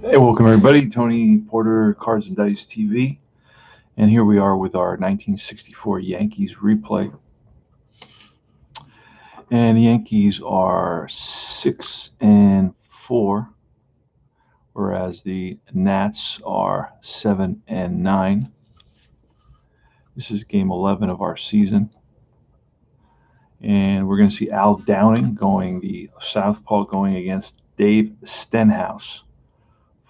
Hey, welcome everybody. Tony Porter, Cards and Dice TV, and here we are with our 1964 Yankees replay. And the Yankees are 6-4, whereas the Nats are 7-9. This is Game 11 of our season, and we're going to see Al Downing going the southpaw going against Dave Stenhouse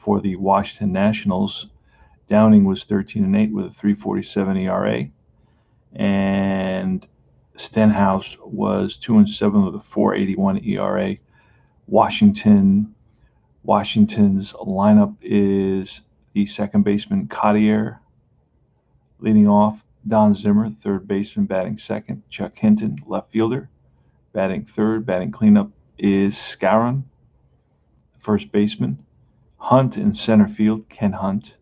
for the Washington Nationals. Downing was 13-8 with a 3.47 ERA, and Stenhouse was 2-7 with a 4.81 ERA. Washington's lineup is the second baseman Cottier leading off, Don Zimmer, third baseman, batting second, Chuck Hinton, left fielder, batting third. Batting cleanup is Skowron, first baseman, Hunt in center field, Ken Hunt.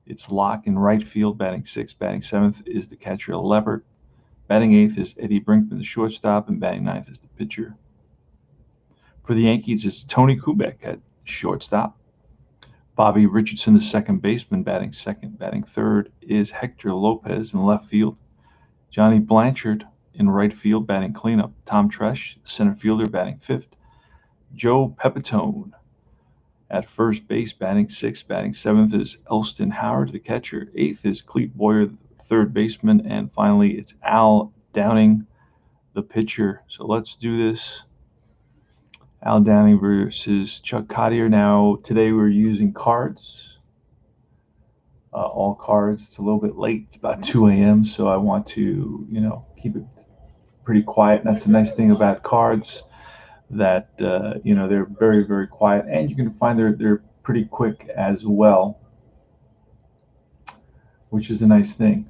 It's Locke in right field, batting sixth. Batting seventh is the catcher Leppert. Batting eighth is Eddie Brinkman, the shortstop, and batting ninth is the pitcher. For the Yankees, it's Tony Kubek at shortstop. Bobby Richardson, the second baseman, batting second. Batting third is Hector Lopez in left field. Johnny Blanchard in right field, batting cleanup. Tom Tresh, center fielder, batting fifth. Joe Pepitone at first base, batting sixth. Batting seventh is Elston Howard, the catcher. Eighth is Clete Boyer, the third baseman. And finally, it's Al Downing, the pitcher. So let's do this. Al Downing versus Chuck Cottier. Now, today we're using cards, all cards. It's a little bit late. It's about 2 a.m., so I want to, keep it pretty quiet. And that's the nice thing about cards, that, they're very, very quiet. And you can find they're pretty quick as well, which is a nice thing.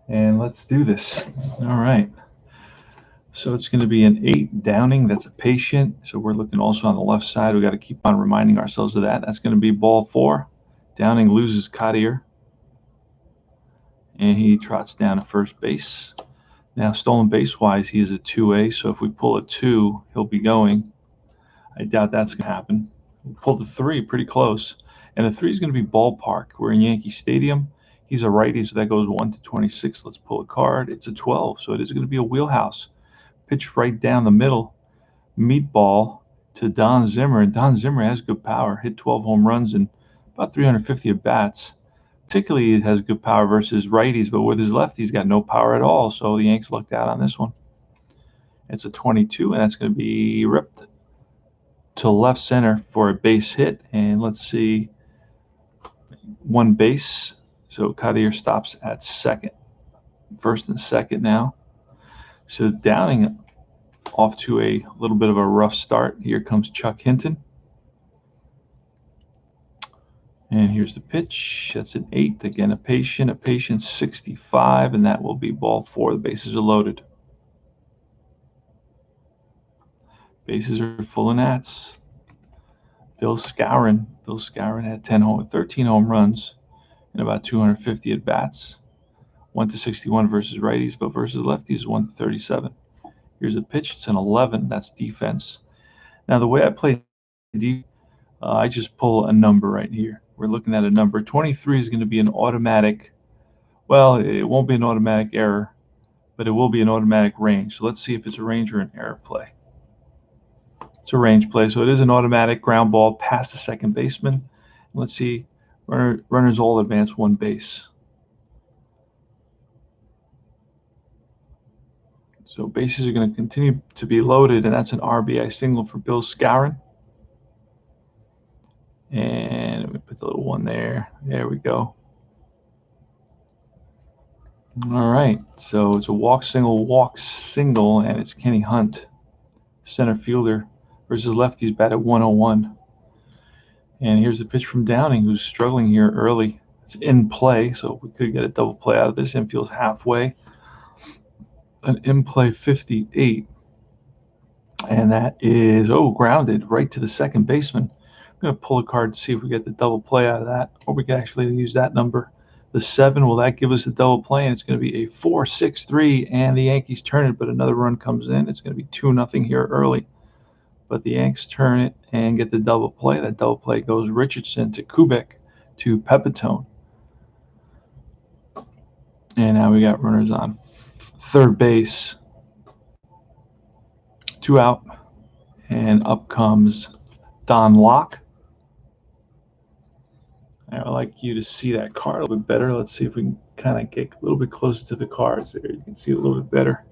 And let's do this. All right. So it's going to be an 8 Downing. That's a patient. So we're looking also on the left side. We got to keep on reminding ourselves of that. That's going to be ball 4. Downing loses Cottier, and he trots down to first base. Now, stolen base wise, he is a 2A. So if we pull a 2, he'll be going. I doubt that's going to happen. We pulled the 3, pretty close. And the 3 is going to be ballpark. We're in Yankee Stadium. He's a righty, so that goes 1 to 26. Let's pull a card. It's a 12, so it is going to be a wheelhouse. Pitch right down the middle, meatball to Don Zimmer, and Don Zimmer has good power. Hit 12 home runs and about 350 at bats. Particularly, it has good power versus righties, but with his lefty, he's got no power at all. So the Yanks lucked out on this one. It's a 22, and that's going to be ripped to left center for a base hit. And let's see, one base. So Cottier stops at second, first and second now. So Downing off to a little bit of a rough start. Here comes Chuck Hinton. And here's the pitch. That's an 8. Again, a patient 65, and that will be ball 4. The bases are loaded. Bases are full of Nats. Bill Skowron had 13 home runs and about 250 at bats. 1 to 61 versus righties, but versus lefties 1 to 37. Here's a pitch. It's an 11. That's defense. Now, the way I play defense, I just pull a number right here. We're looking at a number. 23 is going to be an automatic. Well, it won't be an automatic error, but it will be an automatic range. So let's see if it's a range or an error play. It's a range play, so it is an automatic ground ball past the second baseman. Let's see. Runners all advance one base. So bases are going to continue to be loaded, and that's an RBI single for Bill Skowron. And we put the little one there. There we go. All right, so it's a walk single, and it's Kenny Hunt, center fielder, versus lefties, bat at 101. And here's a pitch from Downing, who's struggling here early. It's in play, so we could get a double play out of this. Infield's halfway. An in-play 58, and that is grounded right to the second baseman. I'm going to pull a card to see if we get the double play out of that, or we can actually use that number. The 7, will that give us a double play? And it's going to be a 4-6-3, and the Yankees turn it, but another run comes in. It's going to be 2-0 here early. but the Yanks turn it and get the double play. That double play goes Richardson to Kubek to Pepitone. And now we got runners on third base. 2 out. And up comes Don Locke. I would like you to see that card a little bit better. Let's see if we can kind of get a little bit closer to the cards there. You can see it a little bit better.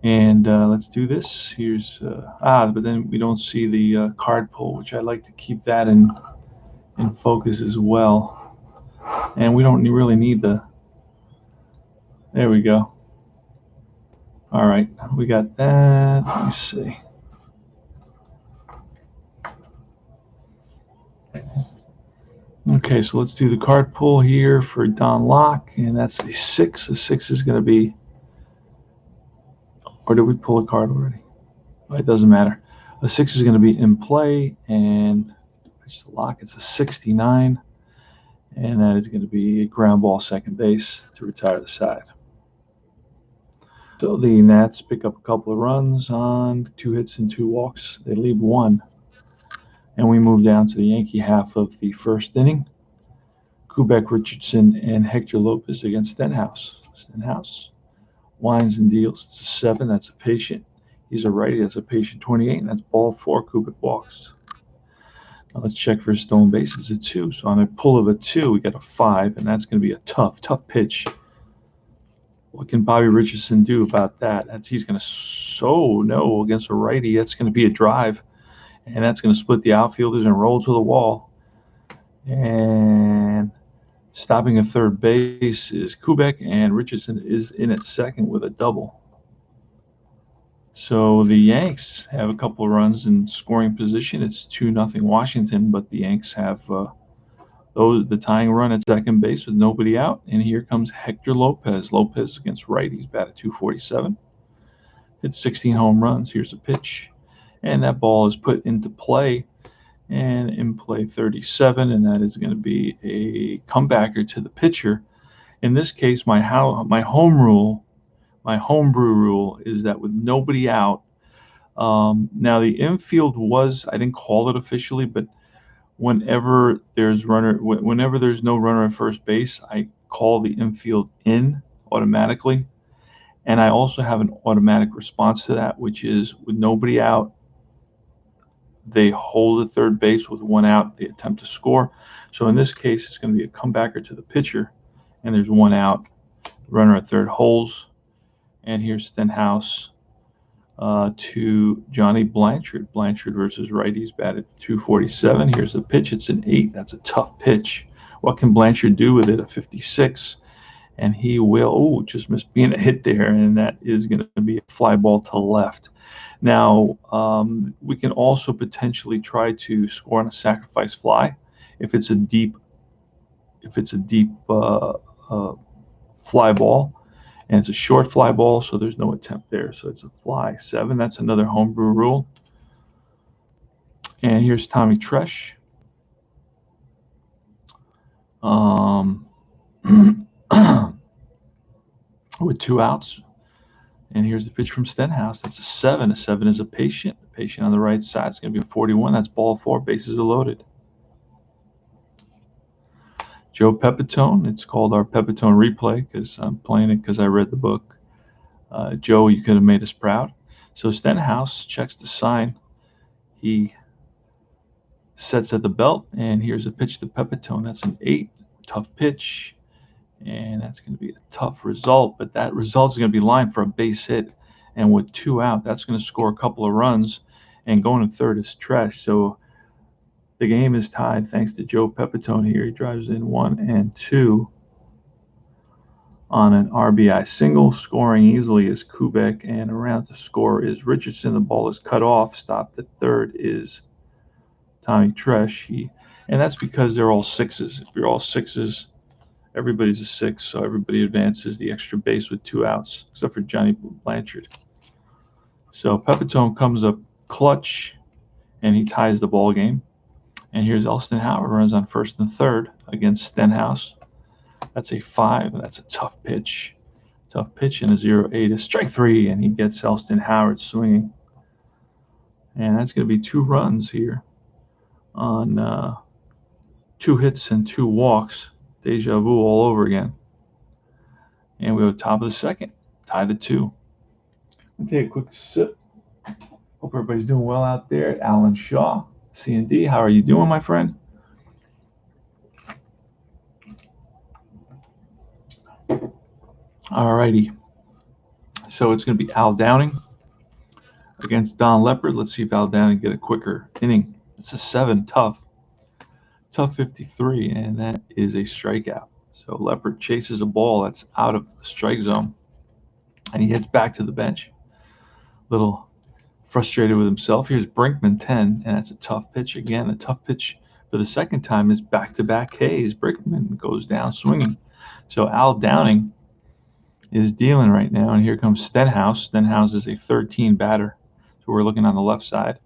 And let's do this. Here's but then we don't see the card pull, which I'd like to keep that in focus as well. And we don't really need the. There we go. All right, we got that. Let me see. Okay, so let's do the card pull here for Don Locke, and that's a 6. A 6 is going to be. Or did we pull a card already? It doesn't matter. A 6 is going to be in play, and it's the Locke. It's a 69, and that is going to be a ground ball second base to retire the side. So the Nats pick up a couple of runs on 2 hits and 2 walks. They leave 1, and we move down to the Yankee half of the first inning. Kubek, Richardson, and Hector Lopez against Stenhouse. Stenhouse winds and deals. It's a 7. That's a patient. He's a righty. That's a patient 28, and that's ball 4. Kubek walks. Now let's check for stolen base. It's a 2. So on a pull of a 2, we got a 5, and that's going to be a tough pitch. What can Bobby Richardson do about that? He's going to no against a righty. That's going to be a drive, and that's going to split the outfielders and roll to the wall. And stopping at third base is Kubek, and Richardson is in at second with a double. So the Yanks have a couple of runs in scoring position. It's 2-0 Washington, but the Yanks have the tying run at second base with nobody out. And here comes Hector Lopez. Lopez against righties, batted .247. Hit 16 home runs. Here's a pitch. And that ball is put into play. And in play 37, and that is going to be a comebacker to the pitcher. In this case, my homebrew rule is that with nobody out. Now the infield I didn't call it officially, but whenever there's no runner at first base, I call the infield in automatically. And I also have an automatic response to that, which is with nobody out, they hold at third base. With 1 out, they attempt to score. So in this case, it's going to be a comebacker to the pitcher, and there's 1 out. Runner at third holds, and here's Stenhouse to Johnny Blanchard. Blanchard versus righties, batted .247. Here's the pitch. It's an 8. That's a tough pitch. What can Blanchard do with it? A 56. And he will, just missed being a hit there, and that is going to be a fly ball to left. Now, we can also potentially try to score on a sacrifice fly if it's a deep fly ball, and it's a short fly ball, so there's no attempt there. So it's a fly 7. That's another homebrew rule. And here's Tommy Tresh. With 2 outs. And here's the pitch from Stenhouse. That's a 7. A 7 is a patient. The patient on the right side is going to be a 41. That's ball 4. Bases are loaded. Joe Pepitone. It's called our Pepitone replay because I'm playing it because I read the book. Joe, you could have made us proud. So Stenhouse checks the sign. He sets at the belt, and here's a pitch to Pepitone. That's an 8. Tough pitch. And that's going to be a tough result, but that result is going to be lined for a base hit. And with 2 out, that's going to score a couple of runs. And going to third is Tresh. So the game is tied thanks to Joe Pepitone here. He drives in 1 and 2 on an RBI single. Scoring easily is Kubek, and around to score is Richardson. The ball is cut off. Stopped at third is Tommy Tresh. And that's because they're all 6s. If you're all 6s, everybody's a 6, so everybody advances the extra base with 2 outs, except for Johnny Blanchard. So Pepitone comes up clutch, and he ties the ball game. And here's Elston Howard, runs on first and third against Stenhouse. That's a 5. That's a tough pitch. Tough pitch, and a 0-8 is strike 3, and he gets Elston Howard swinging. And that's going to be 2 runs here on 2 hits and 2 walks. Deja vu all over again. And we go top of the second, tied at 2. I'll take a quick sip. Hope everybody's doing well out there. Alan Shaw, C&D, how are you doing, my friend? All righty. So it's going to be Al Downing against Don Leopard. Let's see if Al Downing get a quicker inning. It's a 7, tough 53, and that is a strikeout. So Leopard chases a ball that's out of the strike zone, and he heads back to the bench. Little frustrated with himself. Here's Brinkman, 10, and that's a tough pitch again. A tough pitch for the second time is back-to-back Ks. Brinkman goes down swinging. So Al Downing is dealing right now, and here comes Stenhouse. Stenhouse is a 13 batter. So we're looking on the left side,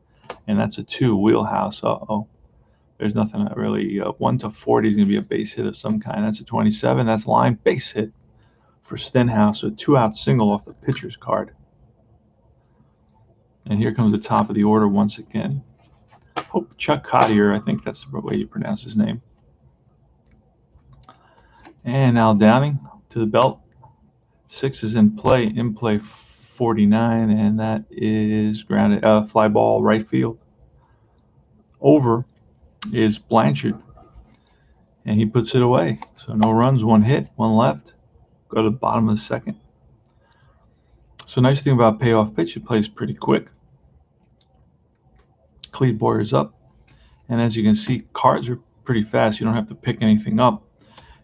and that's a 2 wheelhouse. Uh-oh. There's nothing really. 1 to 40 is going to be a base hit of some kind. That's a 27. That's line base hit for Stenhouse. So a 2-out single off the pitcher's card. And here comes the top of the order once again. Chuck Cottier, I think that's the way you pronounce his name. And Al Downing to the belt. 6 is in play 49, and that is grounded, fly ball right field. Over is Blanchard, and he puts it away. So no runs, 1 hit, 1 left. Go to the bottom of the second. So nice thing about payoff pitch, it plays pretty quick. Cleat Boyer's up, and as you can see, cards are pretty fast. You don't have to pick anything up.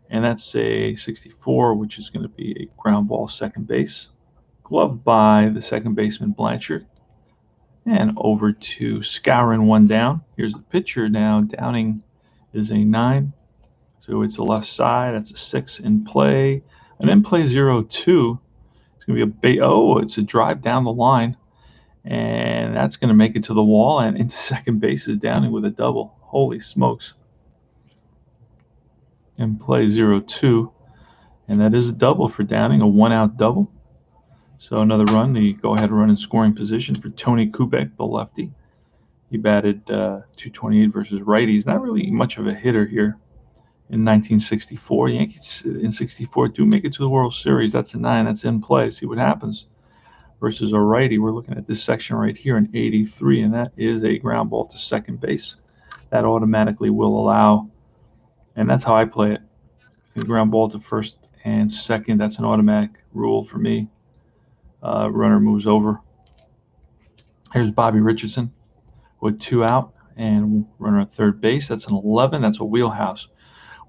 And that's a 64, which is going to be a ground ball second base. Gloved by the second baseman Blanchard. And over to Skowron, 1 down. Here's the pitcher now. Downing is a 9. So it's the left side. That's a 6 in play. An in play 0-2. It's going to be it's a drive down the line. And that's going to make it to the wall. And into second base is Downing with a double. Holy smokes. In play 0-2. And that is a double for Downing, a 1-out double. So another run, the go-ahead run in scoring position for Tony Kubek, the lefty. He batted 228 versus righties. Not really much of a hitter here in 1964. Yankees in 64 do make it to the World Series. That's a 9. That's in play. See what happens. Versus a righty, we're looking at this section right here in 83, and that is a ground ball to second base. That automatically will allow, and that's how I play it. A ground ball to first and second. That's an automatic rule for me. Runner moves over. Here's Bobby Richardson with 2 out and runner at third base. That's an 11. That's a wheelhouse.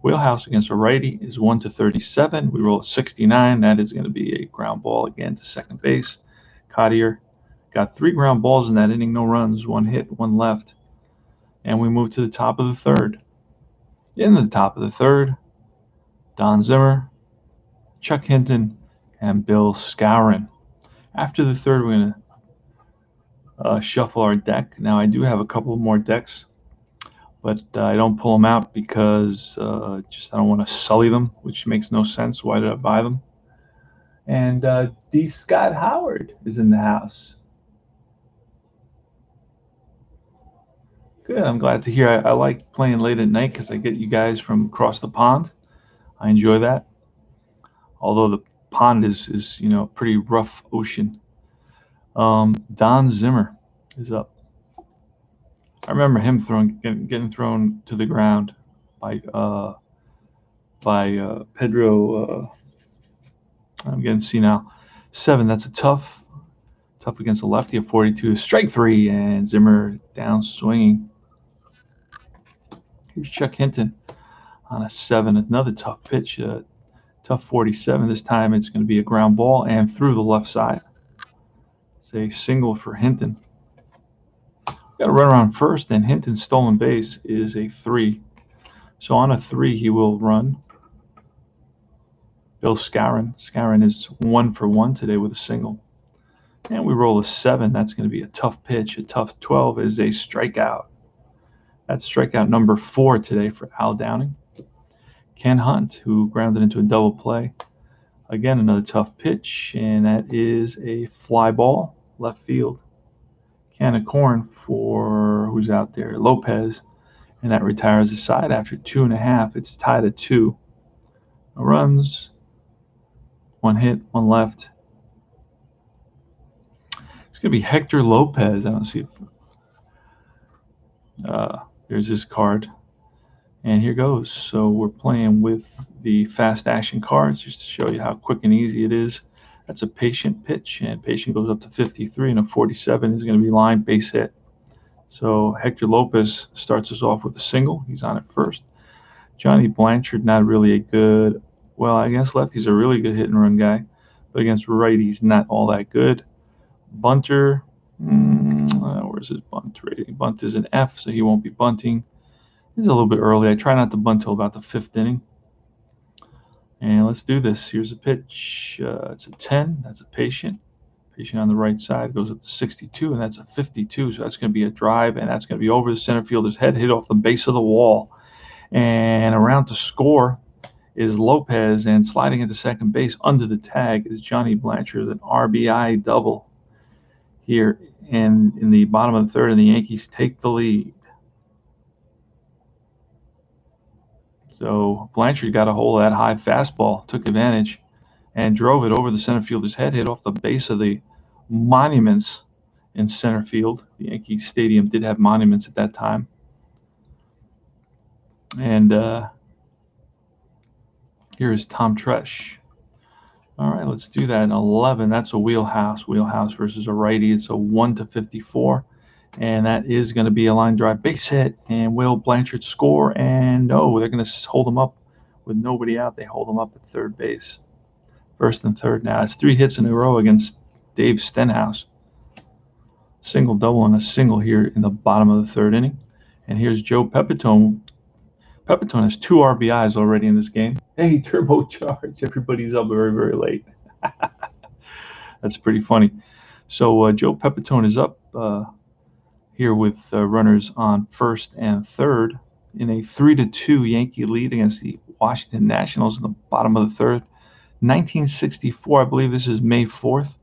Wheelhouse against a righty is 1 to 37. We roll a 69. That is going to be a ground ball again to second base. Cottier got 3 ground balls in that inning. No runs, 1 hit, 1 left. And we move to the top of the third. In the top of the third, Don Zimmer, Chuck Hinton, and Bill Skowron. After the third, we're going to shuffle our deck. Now, I do have a couple more decks, but I don't pull them out because I don't want to sully them, which makes no sense. Why did I buy them? And D. Scott Howard is in the house. Good. I'm glad to hear. I like playing late at night because I get you guys from across the pond. I enjoy that. Although the pond is a pretty rough ocean. Don Zimmer is up. I remember him getting thrown to the ground by Pedro. I'm getting senile. 7. That's a tough against a lefty. A 42 is strike 3, and Zimmer down swinging. Here's Chuck Hinton on a 7. Another tough pitch. Tough 47. This time it's going to be a ground ball and through the left side. It's a single for Hinton. Got a runner on first, and Hinton's stolen base is a 3. So on a 3, he will run. Bill Skowron. Skowron is 1 for 1 today with a single. And we roll a 7. That's going to be a tough pitch. A tough 12 is a strikeout. That's strikeout number 4 today for Al Downing. Ken Hunt, who grounded into a double play. Again, another tough pitch, and that is a fly ball, left field. can of corn for who's out there, Lopez, and that retires the side after 2.5. It's tied at 2. No runs, 1 hit, 1 left. It's going to be Hector Lopez. I don't see if there's this card. And here goes. So we're playing with the fast action cards just to show you how quick and easy it is. That's a patient pitch, and patient goes up to 53, and a 47 is going to be line base hit. So Hector Lopez starts us off with a single. He's on at first. Johnny Blanchard, not really a good, well, I guess lefty's a really good hit and run guy, but against righties, not all that good. Bunter, where's his bunt rating? Bunt is an F, so he won't be bunting. It's a little bit early. I try not to bunt till about the 5th inning. And let's do this. Here's a pitch. It's a 10. That's a patient. Patient on the right side goes up to 62, and that's a 52. So that's going to be a drive, and that's going to be over the center fielder's head, hit off the base of the wall. And around to score is Lopez, and sliding into second base under the tag is Johnny Blanchard, an RBI double here. And in the bottom of the 3rd, and the Yankees take the lead. So Blanchard got a hold of that high fastball, took advantage, and drove it over the center fielder's head, hit off the base of the monuments in center field. The Yankee Stadium did have monuments at that time. And here's Tom Tresh. All right, let's do that. In 11, that's a wheelhouse. Wheelhouse versus a righty. It's a 1-54. And that is going to be a line drive base hit. And will Blanchard score? And no, they're going to hold him up with nobody out. They hold him up at third base. 1st and 3rd now. It's 3 hits in a row against Dave Stenhouse. Single, double, and a single here in the bottom of the 3rd inning. And here's Joe Pepitone. Pepitone has 2 RBIs already in this game. Hey, turbocharge. Everybody's up very, very late. That's pretty funny. So Joe Pepitone is up here with runners on 1st and 3rd in a 3-2 Yankee lead against the Washington Nationals in the bottom of the 3rd. 1964, I believe this is May 4th.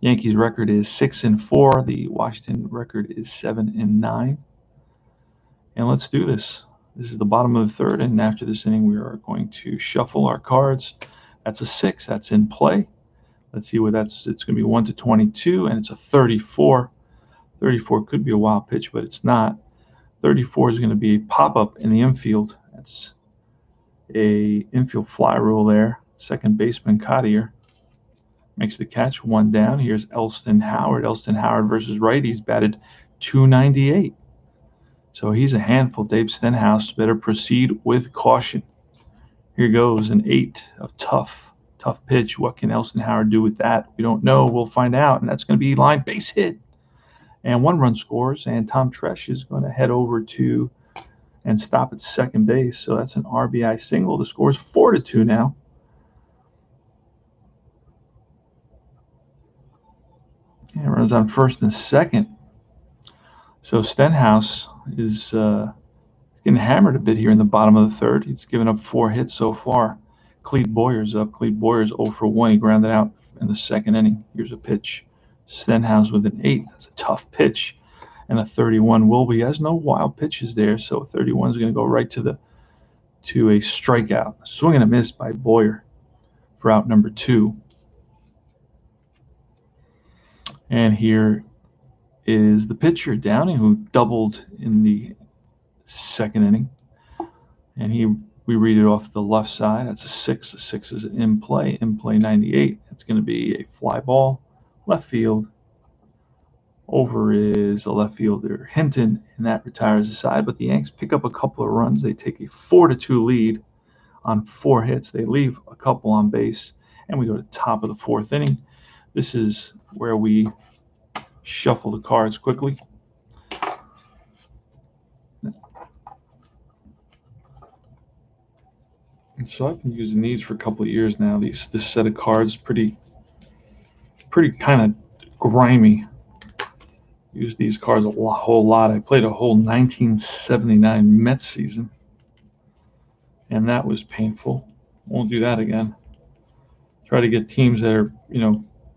Yankees record is 6-4. The Washington record is 7-9. And let's do this. This is the bottom of the 3rd, and after this inning, we are going to shuffle our cards. That's a 6. That's in play. Let's see what that's. It's going to be 1-22, and it's a 34. 34 could be a wild pitch, but it's not. 34 is going to be a pop-up in the infield. That's a infield fly rule there. Second baseman Cottier makes the catch, 1 down. Here's Elston Howard. Elston Howard versus righties batted .298. So he's a handful. Dave Stenhouse better proceed with caution. Here goes an 8 of tough pitch. What can Elston Howard do with that? We don't know. We'll find out. And that's going to be line base hit. And 1 run scores. And Tom Tresh is going to head over to and stop at second base. So that's an RBI single. The score is 4-2 now. And runs on 1st and 2nd. So Stenhouse is getting hammered a bit here in the bottom of the 3rd. He's given up 4 hits so far. Clete Boyer's up. Clete Boyer's 0 for 1. He grounded out in the 2nd inning. Here's a pitch. Stenhouse with an 8. That's a tough pitch. And a 31. Wilby has no wild pitches there, so 31 is going to go right to a strikeout. Swing and a miss by Boyer for out number 2. And here is the pitcher, Downing, who doubled in the 2nd inning. And we read it off the left side. That's a 6. A 6 is an in play 98. It's going to be a fly ball, left field. Over is a left fielder, Hinton, and that retires the side. But the Yanks pick up a couple of runs. They take a 4-2 lead on 4 hits. They leave a couple on base, and we go to the top of the 4th inning. This is where we shuffle the cards quickly. And so I've been using these for a couple of years now. This set of cards pretty kind of grimy. Used these cards a whole lot. I played a whole 1979 Mets season, and that was painful. Won't do that again. Try to get teams that are,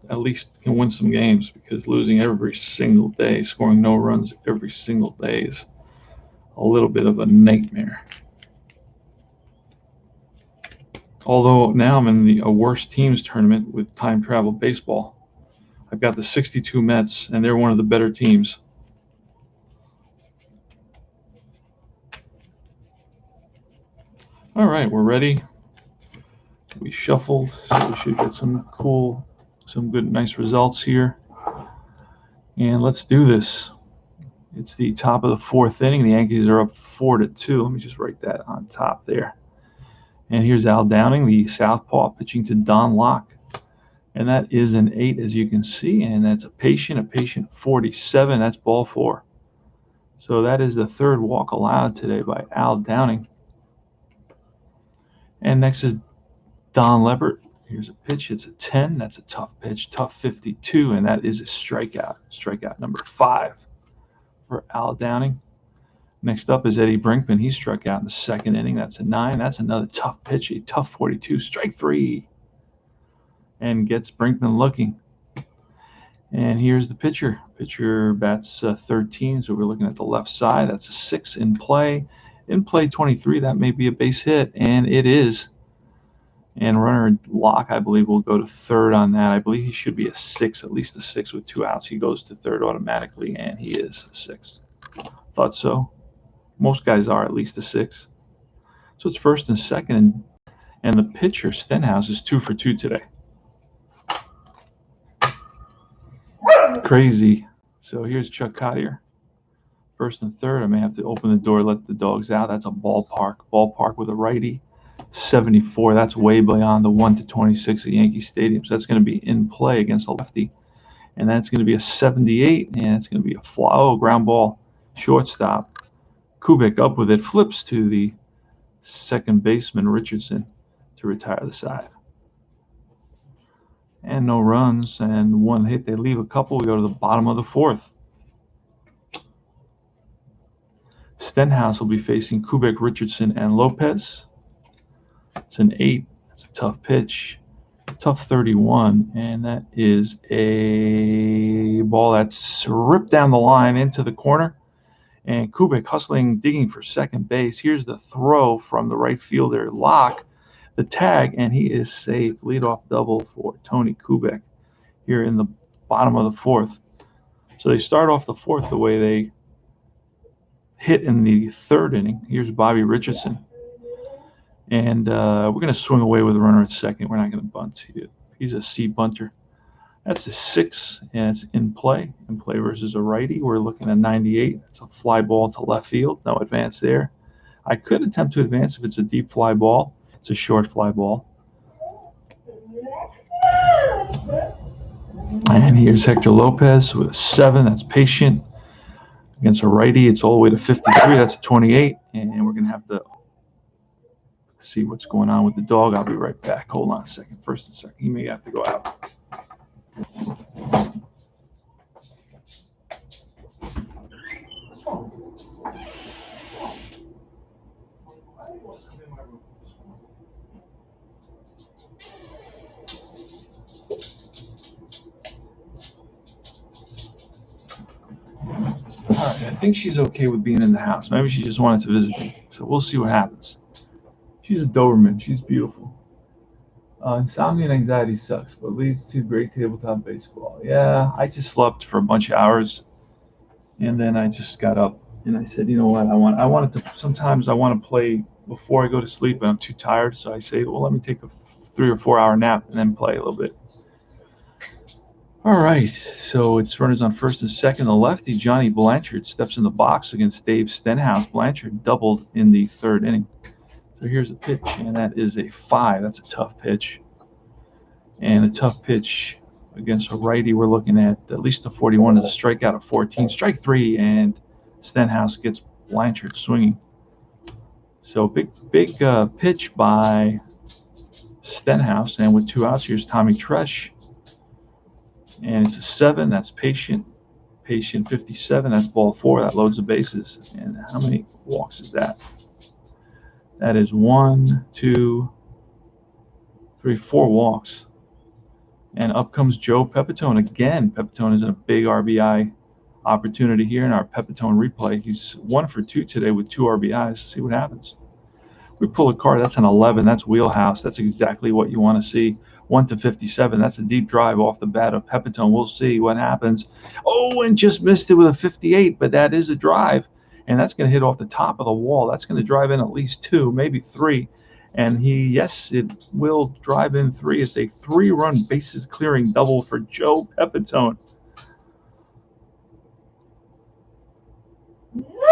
at least can win some games, because losing every single day, scoring no runs every single day is a little bit of a nightmare. Although now I'm in a worst teams tournament with time travel baseball. I've got the 62 Mets, and they're one of the better teams. All right, we're ready. We shuffled, so we should get some good, nice results here. And let's do this. It's the top of the fourth inning. The Yankees are up 4-2. Let me just write that on top there. And here's Al Downing, the southpaw, pitching to Don Locke. And that is an 8, as you can see. And that's a patient 47. That's ball 4. So that is the third walk allowed today by Al Downing. And next is Don Lebert. Here's a pitch. It's a 10. That's a tough pitch. Tough 52. And that is a strikeout. Strikeout number 5 for Al Downing. Next up is Eddie Brinkman. He struck out in the second inning. That's a 9. That's another tough pitch. A tough 42. Strike 3. And gets Brinkman looking. And here's the pitcher. Pitcher bats 13. So we're looking at the left side. That's a 6 in play. In play 23. That may be a base hit. And it is. And runner Locke, I believe, will go to third on that. I believe he should be a 6, at least a 6 with 2 outs. He goes to third automatically, and he is a 6. Thought so. Most guys are at least a 6. So it's first and second, and the pitcher, Stenhouse, is 2 for 2 today. Crazy. So here's Chuck Cottier. First and third. I may have to open the door, let the dogs out. That's a ballpark. Ballpark with a righty. 74. That's way beyond the 1-26 at Yankee Stadium. So that's going to be in play against a lefty. And that's going to be a 78. And it's going to be a fly. Oh, ground ball. Shortstop. Kubik up with it. Flips to the second baseman, Richardson, to retire the side. And no runs and 1 hit. They leave a couple. We go to the bottom of the fourth. Stenhouse will be facing Kubik, Richardson, and Lopez. It's an 8. It's a tough pitch. Tough 31. And that is a ball that's ripped down the line into the corner. And Kubik hustling, digging for second base. Here's the throw from the right fielder, Locke. The tag, and he is safe. Leadoff double for Tony Kubik here in the bottom of the fourth. So they start off the fourth the way they hit in the third inning. Here's Bobby Richardson. And we're going to swing away with a runner at second. We're not going to bunt. He's a C bunter. That's a 6, and it's in play. In play versus a righty. We're looking at 98. It's a fly ball to left field. No advance there. I could attempt to advance if it's a deep fly ball. It's a short fly ball. And here's Hector Lopez with a 7. That's patient. Against a righty, it's all the way to 53. That's a 28. And we're going to have to see what's going on with the dog. I'll be right back. Hold on a second. First and second. He may have to go out. All right, I think she's okay with being in the house. Maybe she just wanted to visit me. So we'll see what happens. She's a Doberman. She's beautiful. Insomnia and anxiety sucks, but leads to great tabletop baseball. Yeah, I just slept for a bunch of hours, and then I just got up and I said, you know what? Sometimes I want to play before I go to sleep, but I'm too tired. So I say, well, let me take a 3 or 4 hour nap and then play a little bit. All right, so it's runners on first and second. The lefty, Johnny Blanchard, steps in the box against Dave Stenhouse. Blanchard doubled in the third inning. So here's a pitch, and that is a 5. That's a tough pitch. And a tough pitch against a righty, we're looking at least a 41 as a strikeout of 14. Strike 3, and Stenhouse gets Blanchard swinging. So big pitch by Stenhouse, and with 2 outs, here's Tommy Tresh. And it's a 7. That's patient. Patient 57. That's ball 4. That loads the bases. And how many walks is that? That is 1, 2, 3, 4 walks. And up comes Joe Pepitone again. Pepitone is in a big RBI opportunity here in our Pepitone replay. He's 1 for 2 today with 2 RBIs. See what happens. We pull a card. That's an 11. That's wheelhouse. That's exactly what you want to see. 1 to 57. That's a deep drive off the bat of Pepitone. We'll see what happens. Oh, and just missed it with a 58, but that is a drive. And that's going to hit off the top of the wall. That's going to drive in at least 2, maybe 3. And yes, it will drive in 3. It's a 3-run bases clearing double for Joe Pepitone.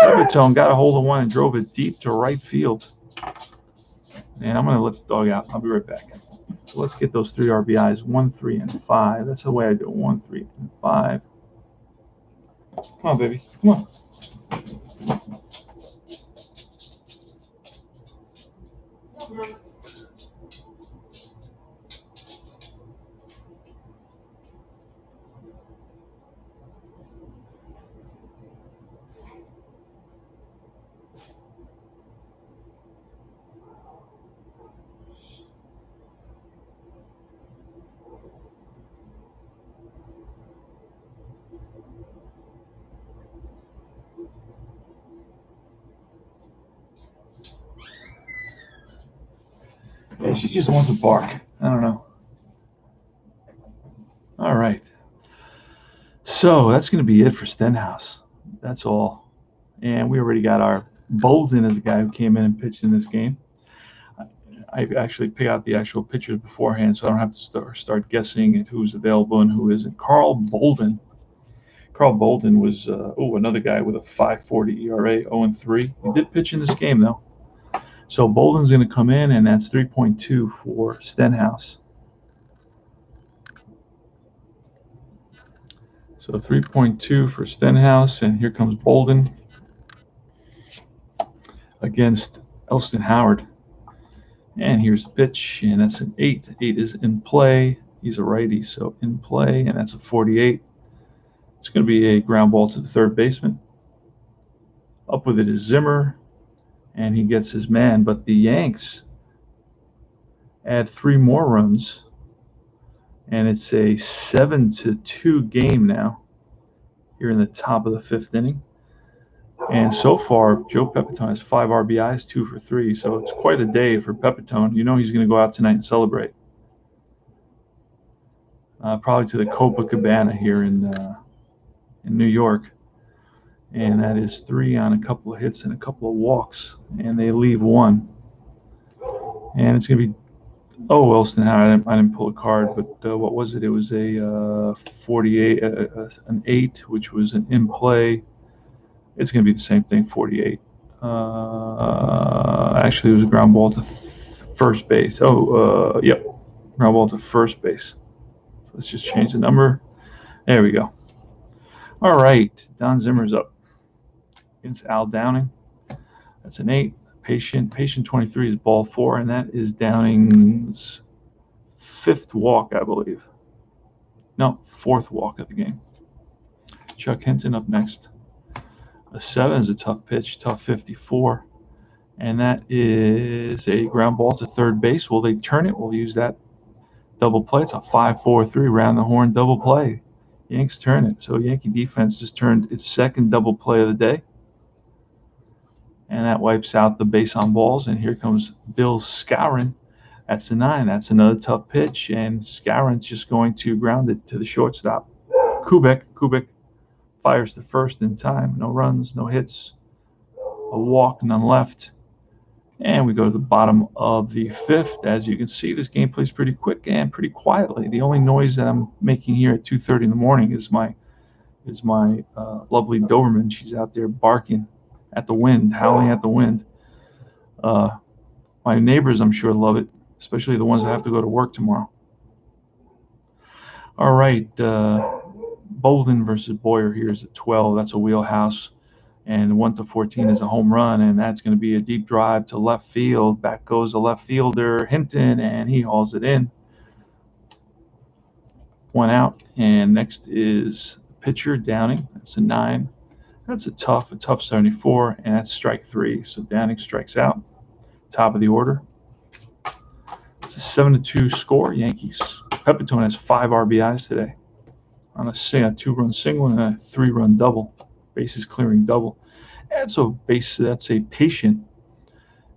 Pepitone got a hold of one and drove it deep to right field. And I'm going to let the dog out. I'll be right back. So let's get those 3 RBIs, 1, 3, and 5. That's the way I do it, 1, 3, and 5. Come on, baby. Come on. Yeah, she just wants to bark. I don't know. All right. So that's going to be it for Stenhouse. That's all. And we already got our Bolden as the guy who came in and pitched in this game. I actually pick out the actual pitchers beforehand, so I don't have to start guessing at who's available and who isn't. Carl Bolden. Carl Bolden was another guy with a 5.40 ERA, 0-3. He did pitch in this game though. So Bolden's going to come in, and that's 3.2 for Stenhouse. So 3.2 for Stenhouse, and here comes Bolden against Elston Howard. And here's the pitch, and that's an 8. 8 is in play. He's a righty, so in play, and that's a 48. It's going to be a ground ball to the third baseman. Up with it is Zimmer, and he gets his man. But the Yanks add 3 more runs, and it's a 7-2 game now here in the top of the 5th inning. And so far, Joe Pepitone has 5 RBIs, 2 for 3. So it's quite a day for Pepitone. You know he's going to go out tonight and celebrate. Probably to the Copacabana here in New York. And that is 3 on a couple of hits and a couple of walks. And they leave 1. And it's going to be, Elston Howard. I didn't pull a card, but what was it? It was a 48, an 8, which was an in play. It's going to be the same thing, 48. Actually, it was a ground ball to first base. Yep, ground ball to first base. So let's just change the number. There we go. All right, Don Zimmer's up against Al Downing. That's an 8. Patient 23 is ball 4, and that is Downing's 5th walk, I believe. No, 4th walk of the game. Chuck Hinton up next. A 7 is a tough pitch, tough 54. And that is a ground ball to third base. Will they turn it? We'll use that double play. It's a 5-4-3 round the horn double play. Yanks turn it. So Yankee defense just turned its 2nd double play of the day. And that wipes out the base on balls. And here comes Bill Skowron. That's a 9. That's another tough pitch. And Skowron's just going to ground it to the shortstop. Kubek fires to first in time. No runs, no hits, a walk, none left. And we go to the bottom of the 5th. As you can see, this game plays pretty quick and pretty quietly. The only noise that I'm making here at 2:30 in the morning is my lovely Doberman. She's out there barking at the wind, howling at the wind. My neighbors, I'm sure, love it, especially the ones that have to go to work tomorrow. All right. Bolden versus Boyer here is a 12. That's a wheelhouse. And 1 to 14 is a home run, and that's going to be a deep drive to left field. Back goes the left fielder, Hinton, and he hauls it in. 1 out. And next is pitcher Downing. That's a 9. That's a tough 74, and that's strike 3. So Downing strikes out. Top of the order. It's a 7-2 score. Yankees. Pepitone has 5 RBIs today on a 2-run single and a 3-run double, bases clearing double. And so that's a patient,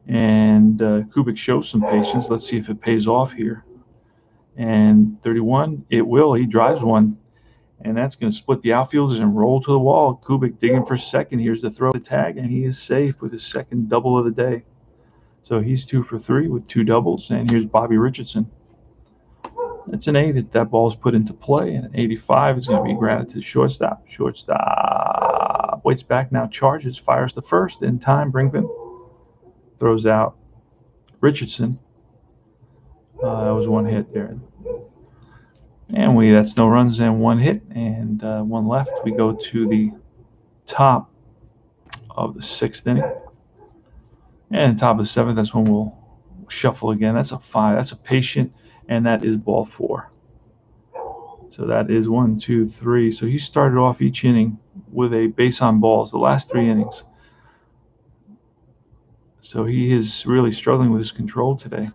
and Kubik shows some patience. Let's see if it pays off here. And 31, it will. He drives one, and that's going to split the outfielders and roll to the wall. Kubik digging for second. Here's the throw, the tag, and he is safe with his second double of the day. So he's 2 for 3 with 2 doubles. And here's Bobby Richardson. It's an 8 that ball is put into play, and an 85 is going to be grounded to the shortstop. Shortstop waits back now, charges, fires the first in time. Brinkman throws out Richardson. That was 1 hit there. And that's no runs and 1 hit and 1 left. We go to the top of the 6th inning. And top of the 7th, that's when we'll shuffle again. That's a 5. That's a patient, and that is ball 4. So that is 1, 2, 3. So he started off each inning with a base on balls, the last 3 innings. So he is really struggling with his control today.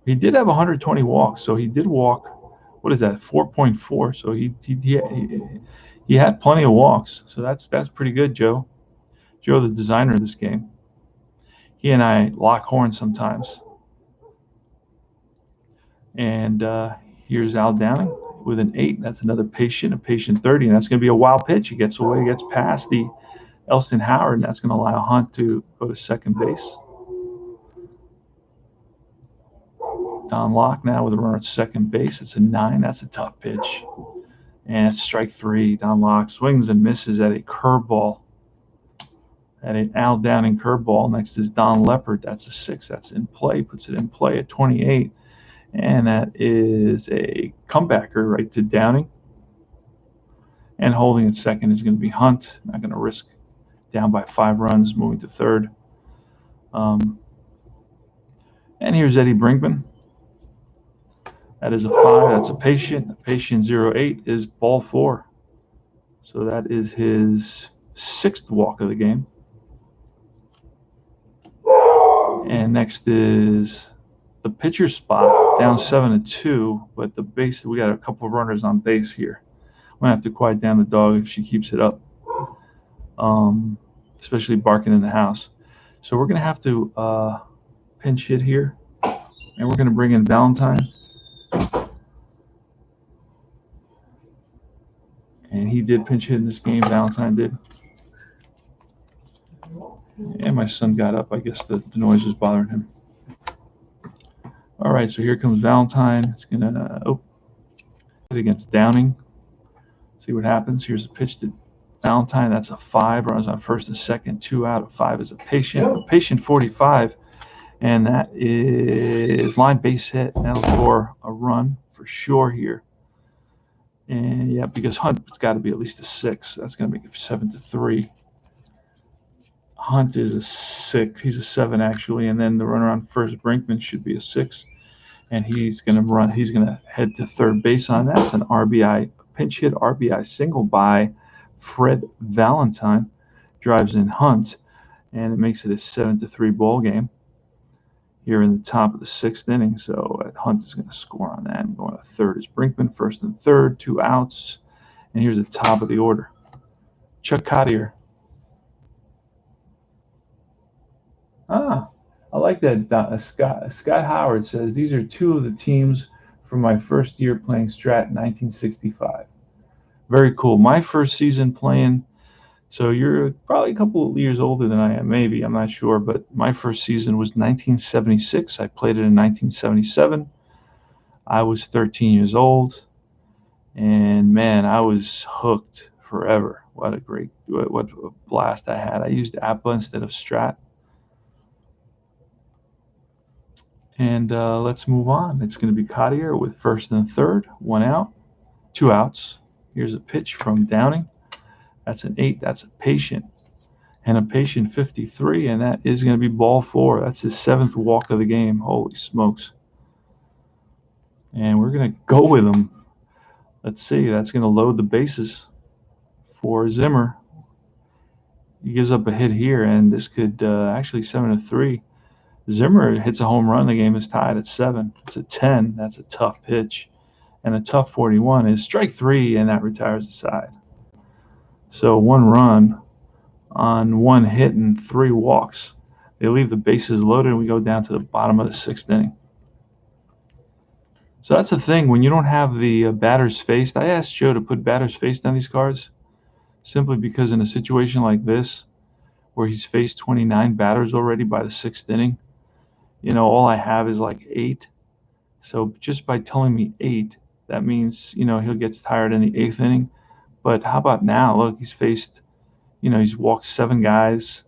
He did have 120 walks, so he did walk. What is that? 4.4. So he had plenty of walks. So that's pretty good, Joe. Joe, the designer of this game. He and I lock horns sometimes. And here's Al Downing with an 8. That's another patient, a patient 30, and that's going to be a wild pitch. He gets away, gets past the Elston Howard, and that's going to allow Hunt to go to second base. Don Locke now with a runner at second base. It's a 9. That's a tough pitch. And it's strike 3. Don Locke swings and misses at a curveball. At an Al Downing curveball. Next is Don Leppard. That's a 6. That's in play. Puts it in play at 28. And that is a comebacker right to Downing. And holding at second is going to be Hunt. Not going to risk down by 5 runs, moving to third. And here's Eddie Brinkman. That is a 5. That's a patient. A patient 0-8 is ball 4. So that is his 6th walk of the game. And next is the pitcher spot, down 7-2, but the base, we got a couple of runners on base here. I'm going to have to quiet down the dog if she keeps it up, especially barking in the house. So we're going to have to pinch hit here, and we're going to bring in Valentine. And he did pinch hit in this game, Valentine did. And my son got up. I guess the noise was bothering him. All right, so here comes Valentine. It's going to hit against Downing. See what happens. Here's a pitch to Valentine. That's a 5. Runs on first and second. 2 out of 5 is a patient. A patient 45. And that is line base hit. That'll score a run for sure here. And yeah, because Hunt's got to be at least a 6. That's going to make it 7-3. Hunt is a 6. He's a 7 actually, and then the runner on first, Brinkman, should be a 6. And he's going to run. He's going to head to third base on that. It's an RBI pinch hit, RBI single by Fred Valentine. Drives in Hunt, and it makes it a 7-3 ball game here in the top of the 6th inning. So Hunt is going to score on that. And going to third is Brinkman, first and third, 2 outs. And here's the top of the order. Chuck Cottier. I like that. Scott Howard says, these are 2 of the teams from my first year playing Strat in 1965. Very cool. My first season playing, so you're probably a couple of years older than I am, maybe. I'm not sure. But my first season was 1976. I played it in 1977. I was 13 years old. And, man, I was hooked forever. What a blast I had. I used APA instead of Strat. And let's move on. It's going to be Cottier with first and third, 1 out, 2 outs. Here's a pitch from Downing. That's an 8. That's a patient. And a patient 53, and that is going to be ball 4. That's his 7th walk of the game. Holy smokes. And we're going to go with him. Let's see. That's going to load the bases for Zimmer. He gives up a hit here, and this could actually 7-3. Zimmer hits a home run. The game is tied at 7. It's a 10. That's a tough pitch. And a tough 41 is strike 3, and that retires the side. So 1 run on 1 hit and 3 walks. They leave the bases loaded, and we go down to the bottom of the 6th inning. So that's the thing. When you don't have the batters faced, I asked Joe to put batters faced on these cards simply because in a situation like this, where he's faced 29 batters already by the 6th inning, all I have is like 8. So just by telling me 8, that means, he'll get tired in the 8th inning. But how about now? Look, he's faced, he's walked 7 guys.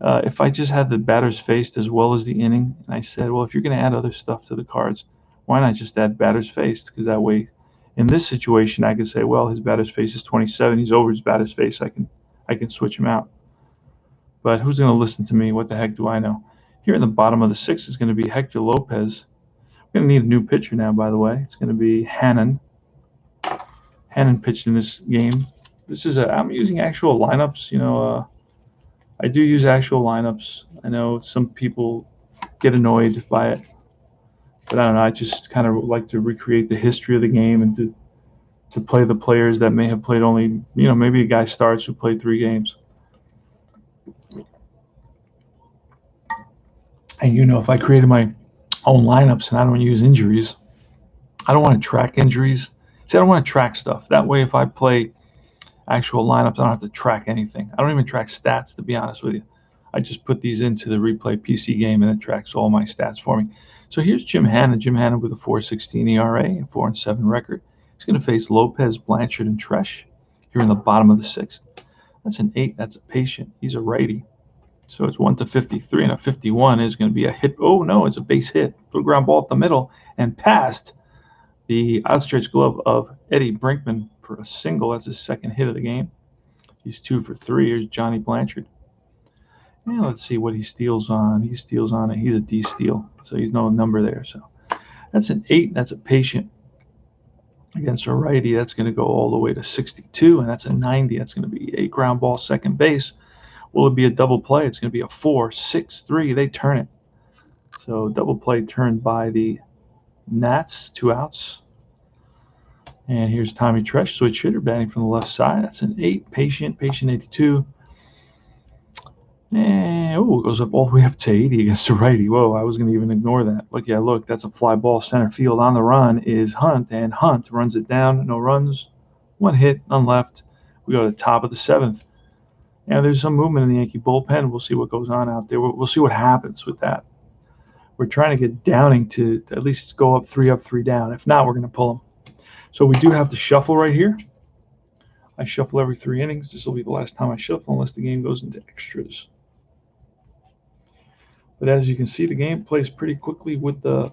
If I just had the batters faced as well as the inning, and I said, well, if you're going to add other stuff to the cards, why not just add batters faced? Because that way, in this situation, I could say, well, his batters faced is 27. He's over his batters faced. I can switch him out. But who's going to listen to me? What the heck do I know? Here in the bottom of the 6th is going to be Hector Lopez. We're going to need a new pitcher now, by the way. It's going to be Hannon. Hannon pitched in this game. I'm using actual lineups. I do use actual lineups. I know some people get annoyed by it, but I don't know. I just kind of like to recreate the history of the game and to play the players that may have played only, maybe a guy starts who played 3 games. And if I created my own lineups and I don't use injuries, I don't want to track injuries. See, I don't want to track stuff. That way, if I play actual lineups, I don't have to track anything. I don't even track stats, to be honest with you. I just put these into the replay PC game, and it tracks all my stats for me. So here's Jim Hannon. Jim Hannon with a 4.16 ERA and 4-7 record. He's going to face Lopez, Blanchard, and Tresh here in the bottom of the 6th. That's an 8. That's a patient. He's a righty. So it's 1-53, and a 51 is going to be a hit. Oh, no, it's a base hit. Little ground ball up the middle and past the outstretched glove of Eddie Brinkman for a single. That's his 2nd hit of the game. He's 2 for 3. Here's Johnny Blanchard. And let's see what he steals on. He steals on it. He's a D steal, so he's no number there. So that's an 8. That's a patient against a righty. That's going to go all the way to 62, and that's a 90. That's going to be a ground ball second base. Will it be a double play? It's going to be a 4-6-3. They turn it. So double play turned by the Nats, 2 outs. And here's Tommy Tresh, switch hitter, batting from the left side. That's an 8. Patient 82. And it goes up all the way up to 80 against the righty. Whoa, I was going to even ignore that. Look, that's a fly ball center field. On the run is Hunt, and Hunt runs it down. No runs, 1 hit, none left. We go to the top of the 7th. Now there's some movement in the Yankee bullpen. We'll see what goes on out there. We'll see what happens with that. We're trying to get Downing to at least go up, 3 down. If not, we're going to pull him. So we do have to shuffle right here. I shuffle every 3 innings. This will be the last time I shuffle unless the game goes into extras. But as you can see, the game plays pretty quickly with the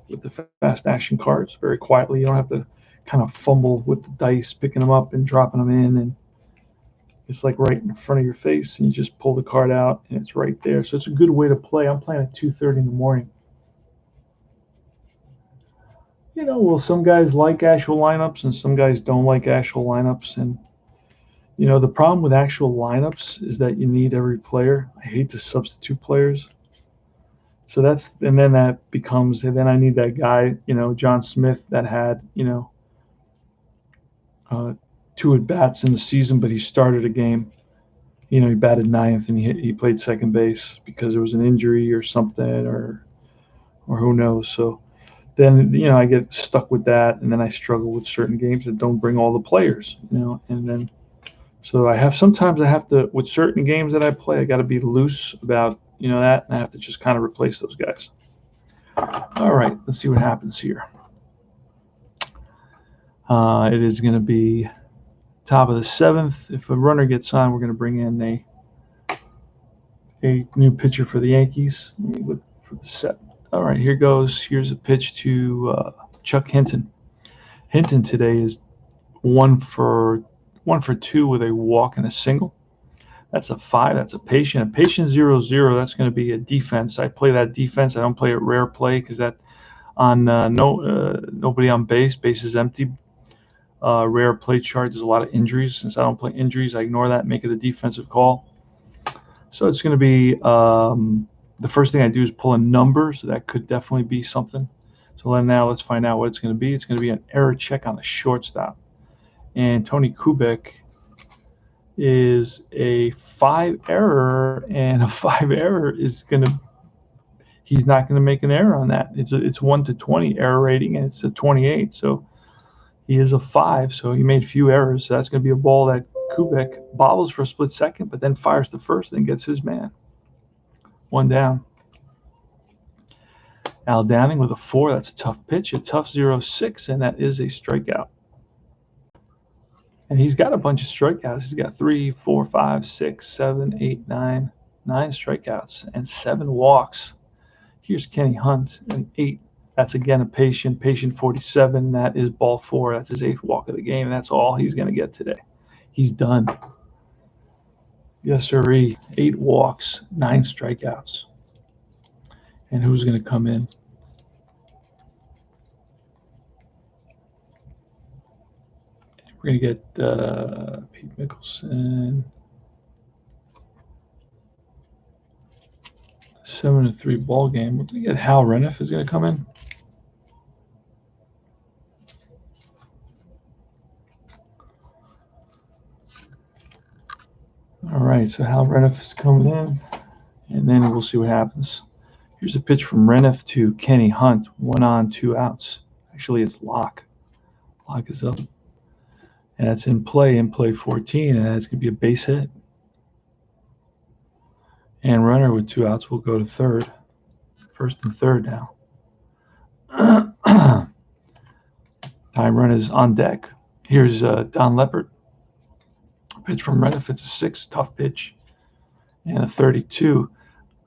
fast action cards, very quietly. You don't have to kind of fumble with the dice, picking them up and dropping them in, and it's like right in front of your face, and you just pull the card out, and it's right there. So it's a good way to play. I'm playing at 2:30 in the morning. Well, some guys like actual lineups, and some guys don't like actual lineups. And, the problem with actual lineups is that you need every player. I hate to substitute players. So and then that becomes, and then I need that guy, John Smith that had, 2 at-bats in the season, but he started a game. He batted 9th, and he played second base because there was an injury or something, or who knows. So then, I get stuck with that, and then I struggle with certain games that don't bring all the players, and then so sometimes I have to, with certain games that I play, I got to be loose about, that, and I have to just kind of replace those guys. All right, let's see what happens here. It is going to be top of the 7th. If a runner gets on, we're going to bring in a new pitcher for the Yankees. Let me look for the 7th. All right, here goes. Here's a pitch to Chuck Hinton. Hinton today is 1 for 2 with a walk and a single. That's a 5. That's a patient. A patient 0-0. That's going to be a defense. I play that defense. I don't play a rare play because that on nobody on base. Base is empty. Rare play chart. There's a lot of injuries. Since I don't play injuries, I ignore that. Make it a defensive call. So it's going to be the first thing I do is pull a number, so that could definitely be something. So now let's find out what it's going to be. It's going to be an error check on the shortstop. And Tony Kubek is a 5 error, and a 5 error is going to, he's not going to make an error on that. It's 1 to 20 error rating, and it's a 28. So he is a 5, so he made few errors. So that's going to be a ball that Kubek bobbles for a split second, but then fires to first and gets his man. 1 down. Al Downing with a 4. That's a tough pitch, a tough 0-6, and that is a strikeout. And he's got a bunch of strikeouts. He's got 3, 4, 5, 6, 7, 8, 9 strikeouts and 7 walks. Here's Kenny Hunt, an 8. That's again a patient 47. That is ball 4. That's his 8th walk of the game. That's all he's going to get today. He's done. Yes, sirree. 8 walks, 9 strikeouts. And who's going to come in? We're going to get Pete Mickelson. 7-3 ball game. We're going to get Hal Reniff is going to come in. All right, so Hal Reniff is coming in, and then we'll see what happens. Here's a pitch from Reniff to Kenny Hunt. 1 on, 2 outs. Actually, it's lock. Lock is up. And that's in play 14, and that's going to be a base hit. And runner with 2 outs will go to third. First and third now. Time run is on deck. Here's Don Leppert. Pitch from Reniff. It's a 6, tough pitch. And a 32.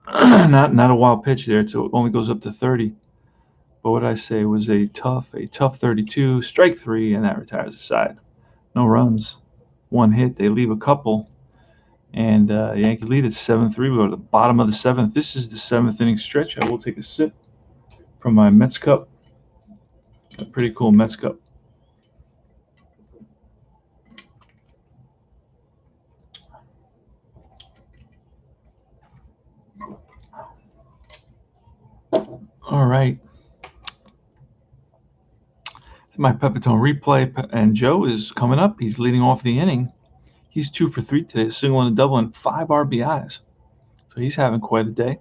Not a wild pitch there, so it only goes up to 30. But what I say was a tough 32, strike 3, and that retires the side. No runs, 1 hit. They leave a couple, and Yankee lead at 7-3. We go to the bottom of the 7th. This is the 7th inning stretch. I will take a sip from my Mets cup. A pretty cool Mets cup. All right. My Pepitone replay, and Joe is coming up. He's leading off the inning. He's 2 for 3 today, a single and a double, and 5 RBIs. So he's having quite a day.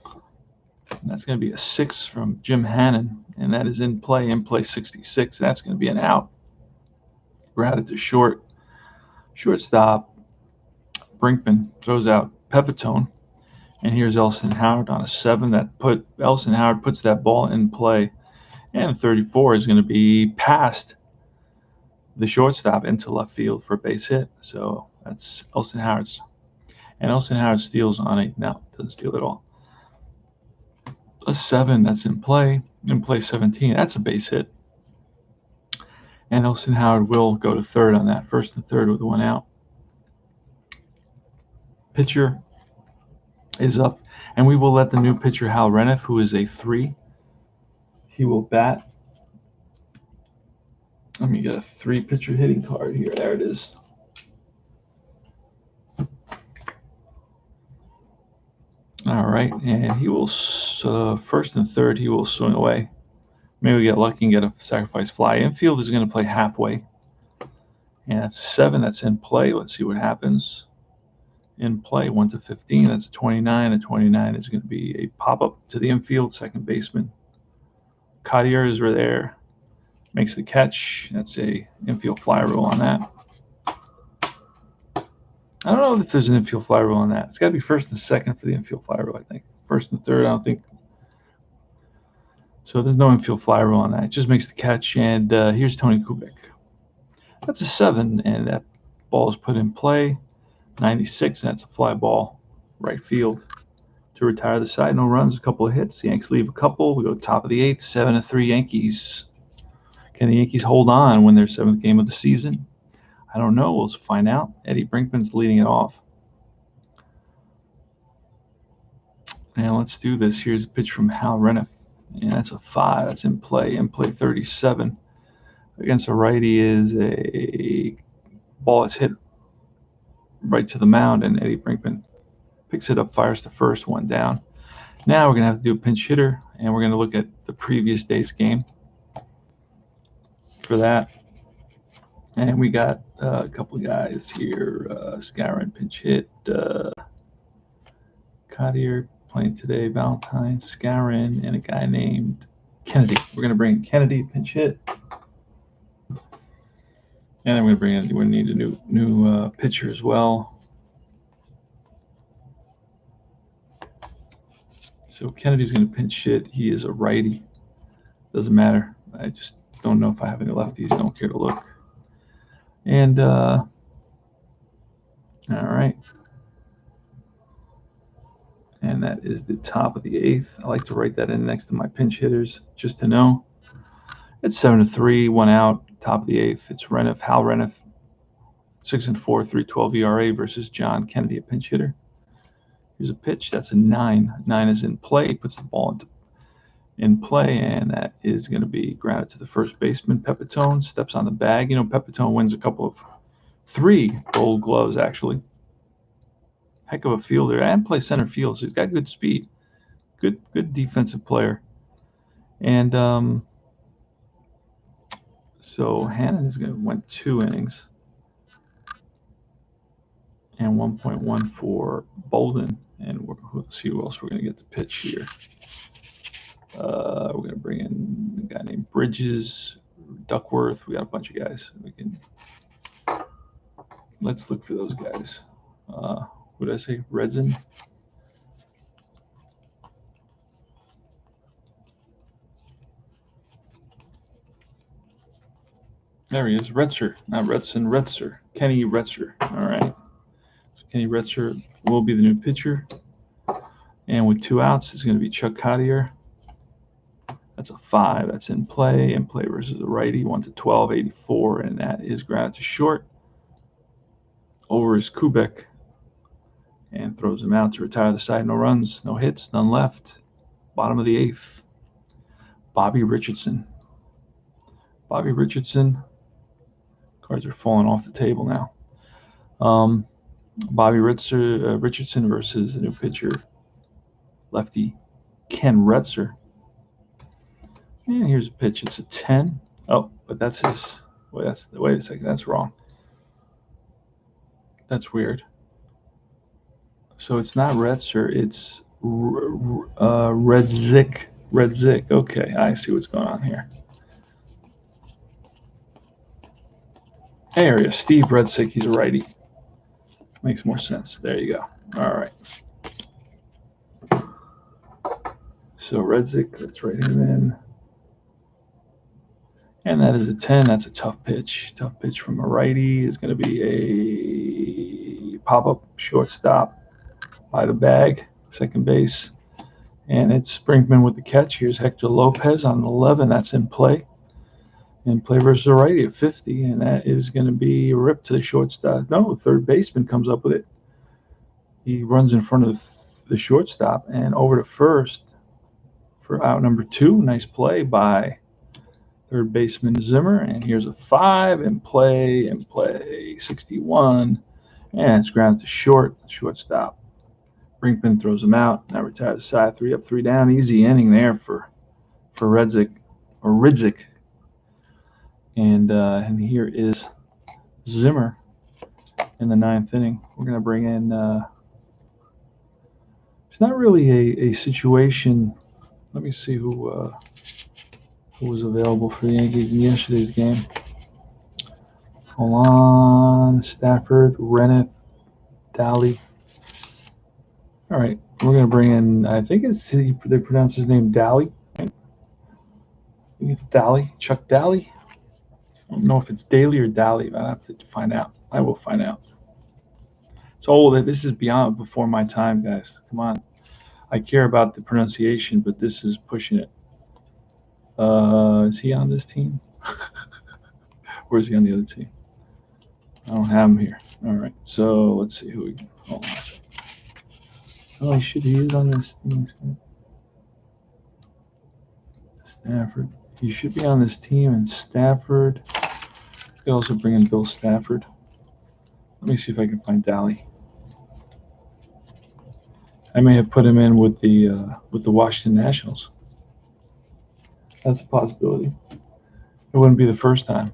And that's going to be a 6 from Jim Hannon, and that is in play 66. That's going to be an out. Grounded to shortstop. Brinkman throws out Pepitone, and here's Elson Howard on a 7. Elson Howard puts that ball in play. And 34 is going to be past the shortstop into left field for a base hit. So that's Elson Howard's. And Elson Howard steals on a, no, doesn't steal at all. A 7, that's in play 17. That's a base hit. And Elson Howard will go to third on that, first and third with 1 out. Pitcher is up. And we will let the new pitcher, Hal Reniff, who is a 3, he will bat. Let me get a 3-pitcher hitting card here. There it is. All right, and he will first and third. He will swing away. Maybe we get lucky and get a sacrifice fly. Infield is going to play halfway, and that's a 7. That's in play. Let's see what happens. In play 1 to 15. That's a 29. A 29 is going to be a pop up to the infield. Second baseman Cartier is there, makes the catch. That's a infield fly rule on that. I don't know if there's an infield fly rule on that. It's got to be first and second for the infield fly rule, I think. First and third, I don't think. So there's no infield fly rule on that. It just makes the catch. And here's Tony Kubek. That's a 7, and that ball is put in play. 96, and that's a fly ball, right field. To retire the side, no runs, a couple of hits. The Yankees leave a couple. We go top of the 8th, 7-3 Yankees. Can the Yankees hold on and win their 7th game of the season? I don't know. We'll find out. Eddie Brinkman's leading it off. And let's do this. Here's a pitch from Hal Reniff, and that's a 5. That's in play 37. Against a righty is a ball that's hit right to the mound, and Eddie Brinkman picks it up, fires to first, 1 down. Now we're going to have to do a pinch hitter, and we're going to look at the previous day's game for that. And we got a couple of guys here. Scarin pinch hit. Cottier playing today. Valentine, Scarin, and a guy named Kennedy. We're going to bring Kennedy pinch hit. And then we're going to bring in, we need a new pitcher as well. So Kennedy's going to pinch hit. He is a righty. Doesn't matter. I just don't know if I have any lefties. Don't care to look. And, all right. And that is the top of the 8th. I like to write that in next to my pinch hitters just to know. It's 7-3, 1 out, top of the 8th. It's Hal Reniff, 6-4, 3.12 ERA versus John Kennedy, a pinch hitter. Here's a pitch. That's a 9. 9 is in play. He puts the ball in play, and that is going to be grounded to the first baseman. Pepitone steps on the bag. You know, Pepitone wins a couple of 3 Gold Gloves, actually. Heck of a fielder, and plays center field, so he's got good speed. Good defensive player. And so Hannon is going to went 2 innings. And 1.1 for Bolden. And let's see who else we're going to get to pitch here. We're going to bring in a guy named Bridges, Duckworth. We got a bunch of guys. Let's look for those guys. What did I say? Retzer. There he is. Retzer. Not Retson. Retzer. Kenny Retzer. All right. So Kenny Retzer will be the new pitcher. And with 2 outs, it's going to be Chuck Cottier. That's a 5. That's in play. In play versus the righty. 1-12, 84. And that is grounded to short. Over is Kubek. And throws him out to retire the side. No runs, no hits, none left. Bottom of the 8th. Bobby Richardson. Bobby Richardson. Cards are falling off the table now. Bobby Richardson versus the new pitcher, lefty Ken Retzer. And here's a pitch. It's a 10. Oh, but that's his. Wait a second. That's wrong. That's weird. So it's not Retzer. It's Redzik. Redzik. Okay, I see what's going on here. There he is. Steve Redzik. He's a righty. Makes more sense. There you go. All right. So Redzik, let's write him in. And that is a 10. That's a tough pitch. Tough pitch from a righty is going to be a pop-up shortstop by the bag, second base. And it's Brinkman with the catch. Here's Hector Lopez on 11. That's in play. In play versus a righty at 50. And that is going to be ripped to the shortstop. No, third baseman comes up with it. He runs in front of the shortstop and over to first for out number 2. Nice play by third baseman Zimmer. And here's a 5 in play, 61. And it's grounded to shortstop. Brinkman throws him out. Now retires the side. 3 up, 3 down. Easy inning there for Redzik. And here is Zimmer in the 9th inning. We're going to bring in. It's not really a situation. Let me see who was available for the Yankees in yesterday's game. Hold on. Stafford, Reniff, Daly. All right, we're going to bring in, I think they pronounce his name Daly. Right? I think it's Daly, Chuck Daly. I don't know if it's Daly or Daly, but I'll have to find out. I will find out. It's old. This is before my time, guys. Come on. I care about the pronunciation, but this is pushing it. Is he on this team? Or is he on the other team? I don't have him here. All right, so let's see who we can. Hold on a second. Oh, he is on this team. Stafford. He should be on this team, and Stafford. We could also bring in Bill Stafford. Let me see if I can find Daly. I may have put him in with the Washington Nationals. That's a possibility. It wouldn't be the first time.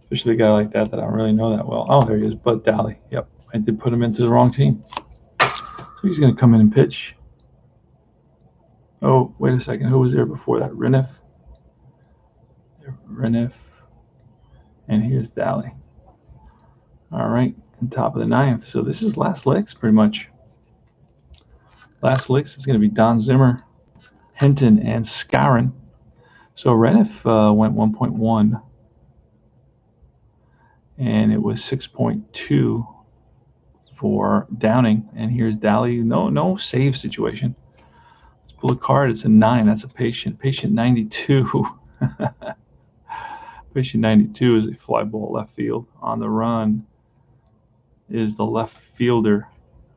Especially a guy like that I don't really know that well. Oh, there he is, Bud Daly. Yep, I did put him into the wrong team. So he's going to come in and pitch. Oh, wait a second. Who was there before that? Reniff. And here's Daly. All right, on top of the ninth. So this is last licks, pretty much. Last licks is going to be Don Zimmer, Hinton, and Scarron. So Reniff went 1.1, and it was 6.2 for Downing. And here's Daly. No save situation. Let's pull a card. It's a 9. That's a patient. Patient 92. Patient 92 is a fly ball left field. On the run is the left fielder.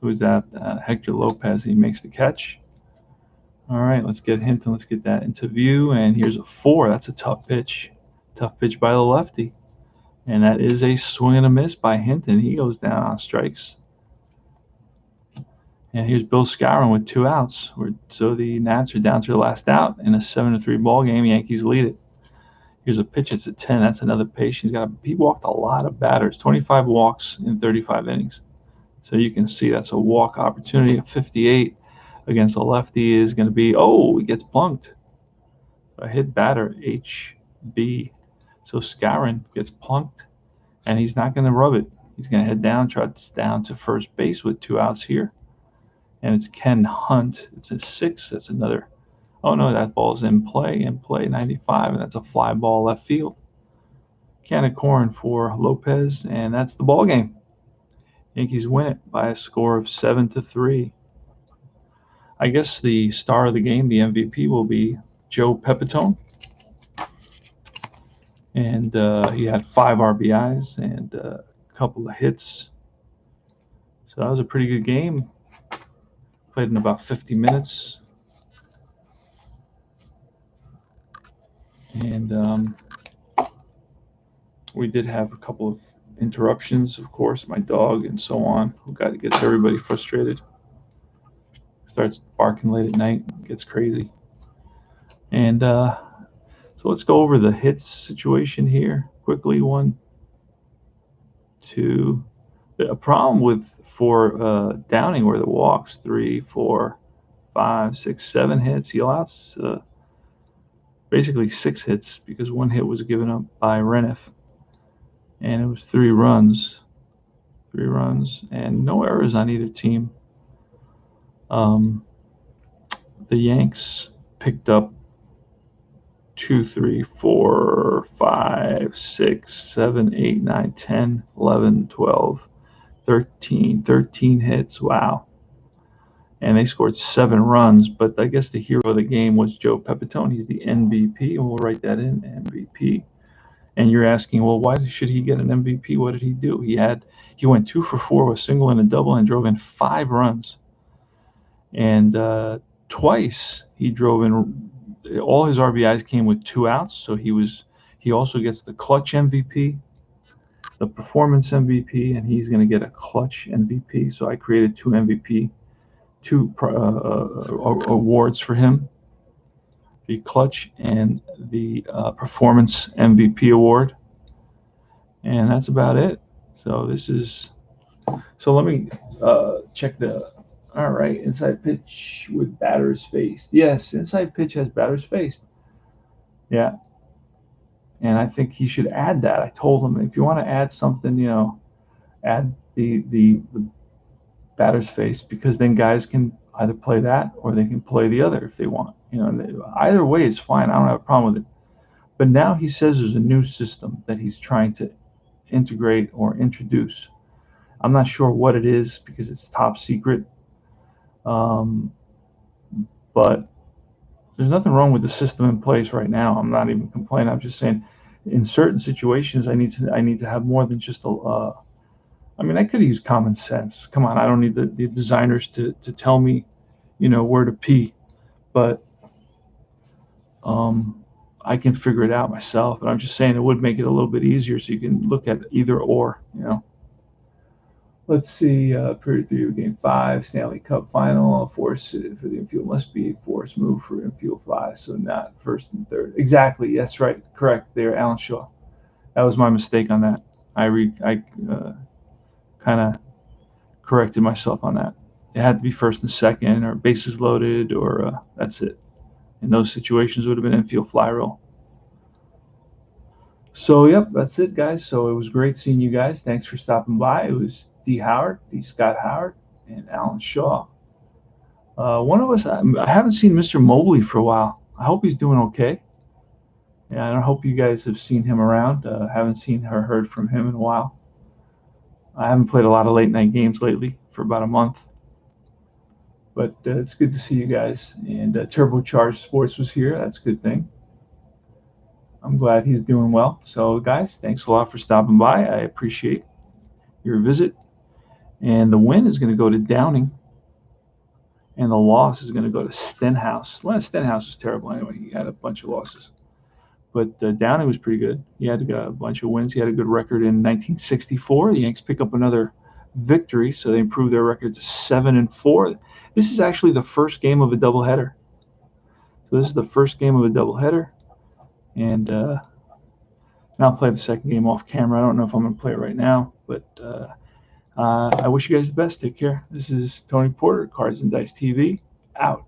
Who's that? Hector Lopez. He makes the catch. All right, let's get Hinton. Let's get that into view. And here's a 4. That's a tough pitch. Tough pitch by the lefty. And that is a swing and a miss by Hinton. He goes down on strikes. And here's Bill Scarron with 2 outs. So the Nats are down to their last out in a 7-3 ball game. Yankees lead it. Here's a pitch. It's a 10. That's another patient. He walked a lot of batters. 25 walks in 35 innings. So you can see that's a walk opportunity. At 58 against a lefty is going to be, he gets plunked. A hit batter, HB. So Scarron gets plunked, and he's not going to rub it. He's going to head down, trots down to first base with 2 outs here. And it's Ken Hunt. It's a 6. That's another. Oh, no, that ball's in play, 95, and that's a fly ball left field. Can of corn for Lopez, and that's the ball game. Yankees win it by a score of 7-3. I guess the star of the game, the MVP, will be Joe Pepitone. And he had 5 RBIs and a couple of hits. So that was a pretty good game. Played in about 50 minutes. And we did have a couple of interruptions, of course, my dog and so on, who gets everybody frustrated. Starts barking late at night, gets crazy. And so let's go over the hits situation here quickly. 1, 2. A problem for Downing were the walks. 3, 4, 5, 6, 7 hits. He allows basically 6 hits because 1 hit was given up by Reniff. And it was 3 runs. 3 runs and no errors on either team. The Yanks picked up 2, 3, 4, 5, 6, 7, 8, 9, 10, 11, 12, 13 hits. Wow. And they scored 7 runs, but I guess the hero of the game was Joe Pepitone. He's the MVP, and we'll write that in, MVP. And you're asking, well, why should he get an MVP? What did he do? He went 2 for 4 with a single and a double and drove in 5 runs. And twice he drove in. All his RBIs came with 2 outs, so he also gets the clutch MVP, the performance MVP, and he's going to get a clutch MVP. So I created 2 MVP, 2 awards for him, the clutch and the performance MVP award, and that's about it. So let me check the. All right, inside pitch with batters faced. Yes, inside pitch has batters faced. Yeah. And I think he should add that. I told him, if you want to add something, add the batters faced, because then guys can either play that or they can play the other if they want. Either way is fine. I don't have a problem with it. But now he says there's a new system that he's trying to integrate or introduce. I'm not sure what it is because it's top secret. But there's nothing wrong with the system in place right now. I'm not even complaining. I'm just saying, in certain situations, I need to have more than just I could use common sense. Come on, I don't need the designers to tell me, where to pee, but I can figure it out myself. But I'm just saying it would make it a little bit easier, so you can look at either or. Let's see, period 3 of game 5, Stanley Cup final. Force for the infield must be a force move for infield fly, so not first and third. Exactly, that's right, correct there, Alan Shaw. That was my mistake on that. I kind of corrected myself on that. It had to be first and second, or bases loaded, or that's it. In those situations, it would have been infield fly roll. So, yep, that's it, guys. So it was great seeing you guys. Thanks for stopping by. It was D. Scott Howard, and Alan Shaw. One of us, I haven't seen Mr. Mobley for a while. I hope he's doing okay. Yeah, I hope you guys have seen him around. Haven't seen or heard from him in a while. I haven't played a lot of late night games lately for about a month. But it's good to see you guys. And Turbocharged Sports was here. That's a good thing. I'm glad he's doing well. So, guys, thanks a lot for stopping by. I appreciate your visit. And the win is going to go to Downing, and the loss is going to go to Stenhouse. Well, Stenhouse was terrible anyway. He had a bunch of losses. But Downing was pretty good. He had a bunch of wins. He had a good record in 1964. The Yanks pick up another victory, so they improved their record to 7-4. This is actually the first game of a doubleheader. So this is the first game of a doubleheader, and I'll play the second game off camera. I don't know if I'm going to play it right now, but I wish you guys the best. Take care. This is Tony Porter, Cards and Dice TV, out.